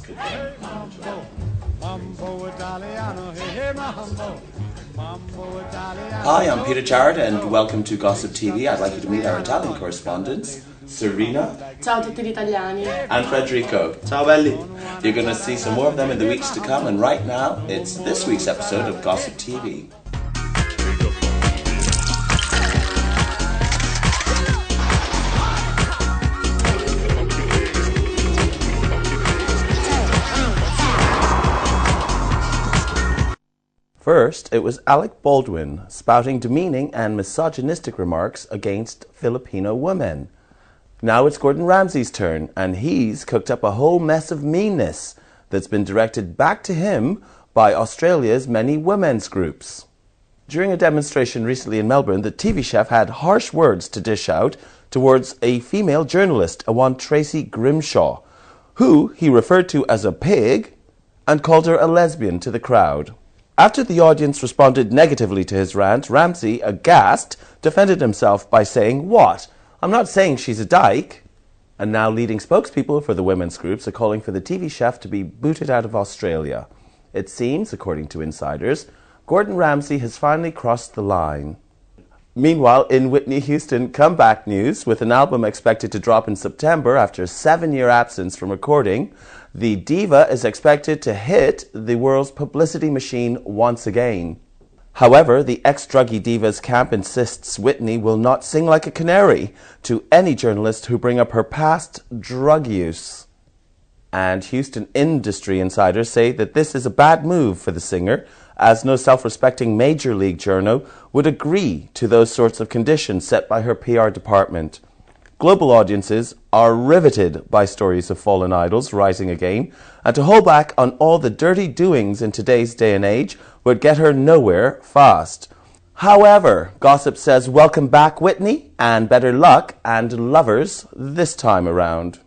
Good job. Hi, I'm Peter Jarrett and welcome to Gossip TV. I'd like you to meet our Italian correspondents, Serena. Ciao a tutti gli italiani. And Federico. Ciao belli. You're going to see some more of them in the weeks to come, and right now, it's this week's episode of Gossip TV. First, it was Alec Baldwin spouting demeaning and misogynistic remarks against Filipino women. Now it's Gordon Ramsay's turn, and he's cooked up a whole mess of meanness that's been directed back to him by Australia's many women's groups. During a demonstration recently in Melbourne, the TV chef had harsh words to dish out towards a female journalist, a one Tracy Grimshaw, who he referred to as a pig and called her a lesbian to the crowd. After the audience responded negatively to his rant, Ramsay, aghast, defended himself by saying, "What? I'm not saying she's a dyke." And now leading spokespeople for the women's groups are calling for the TV chef to be booted out of Australia. It seems, according to insiders, Gordon Ramsay has finally crossed the line. Meanwhile, in Whitney Houston comeback news, with an album expected to drop in September after a 7-year absence from recording, the diva is expected to hit the world's publicity machine once again. However, the ex-druggy diva's camp insists Whitney will not sing like a canary to any journalist who bring up her past drug use. And Houston industry insiders say that this is a bad move for the singer, as no self-respecting major league journo would agree to those sorts of conditions set by her PR department. Global audiences are riveted by stories of fallen idols rising again, and to hold back on all the dirty doings in today's day and age would get her nowhere fast. However, gossip says welcome back Whitney, and better luck and lovers this time around.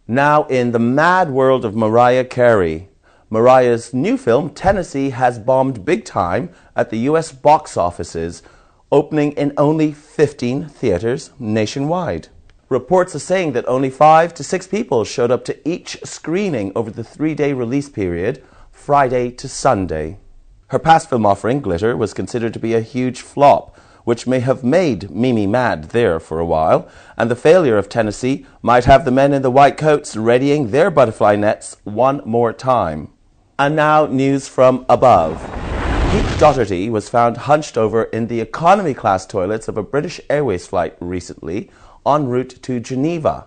Now in the mad world of Mariah Carey. Mariah's new film, Tennessee, has bombed big time at the US box offices, opening in only 15 theaters nationwide. Reports are saying that only 5 to 6 people showed up to each screening over the 3-day release period, Friday to Sunday. Her past film offering, Glitter, was considered to be a huge flop, which may have made Mimi mad there for a while, and the failure of Tennessee might have the men in the white coats readying their butterfly nets one more time. And now news from above. Pete Doherty was found hunched over in the economy class toilets of a British Airways flight recently en route to Geneva.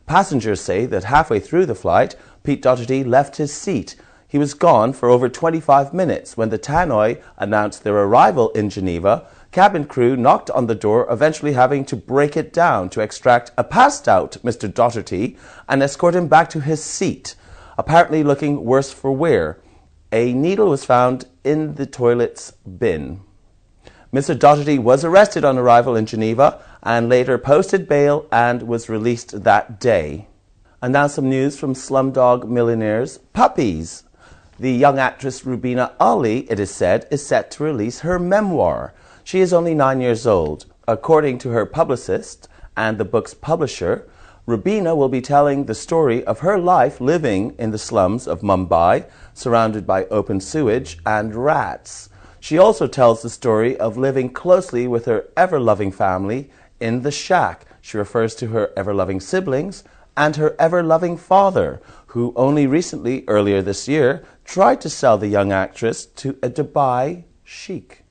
Passengers say that halfway through the flight, Pete Doherty left his seat. He was gone for over 25 minutes. When the tannoy announced their arrival in Geneva, cabin crew knocked on the door, eventually having to break it down to extract a passed-out Mr. Doherty and escort him back to his seat, apparently looking worse for wear. A needle was found in the toilet's bin. Mr. Doherty was arrested on arrival in Geneva and later posted bail and was released that day. And now some news from Slumdog Millionaire's puppies. The young actress Rubina Ali, it is said, is set to release her memoir. She is only 9 years old. According to her publicist and the book's publisher, Rubina will be telling the story of her life living in the slums of Mumbai, surrounded by open sewage and rats. She also tells the story of living closely with her ever-loving family in the shack. She refers to her ever-loving siblings and her ever-loving father, who only recently, earlier this year, tried to sell the young actress to a Dubai sheikh.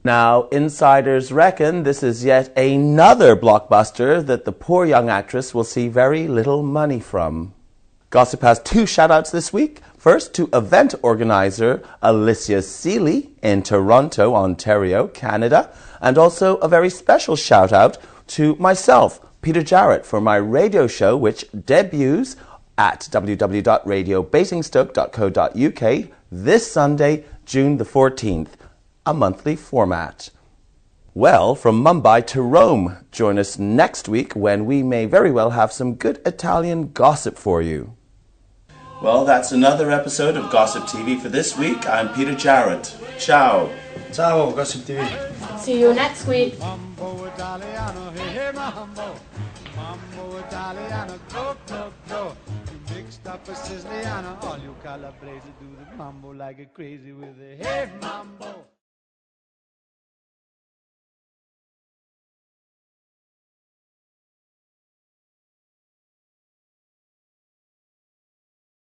Now, insiders reckon this is yet another blockbuster that the poor young actress will see very little money from. Gossip has 2 shout-outs this week. First, to event organizer Alicia Seeley in Toronto, Ontario, Canada, and also a very special shout-out to myself, Peter Jarrett, for my radio show, which debuts at www.radiobasingstoke.co.uk this Sunday, June the 14th. A monthly format. Well, from Mumbai to Rome, join us next week when we may very well have some good Italian gossip for you. Well, that's another episode of Gossip TV for this week. I'm Peter Jarrett. Ciao. Ciao, Gossip TV. See you next week. Mambo Italiano, hey, hey, mambo. Mambo Italiano, go, go, go. You make Stop a Siciliano, all you Calabrese do the mambo like a crazy with the hey mambo.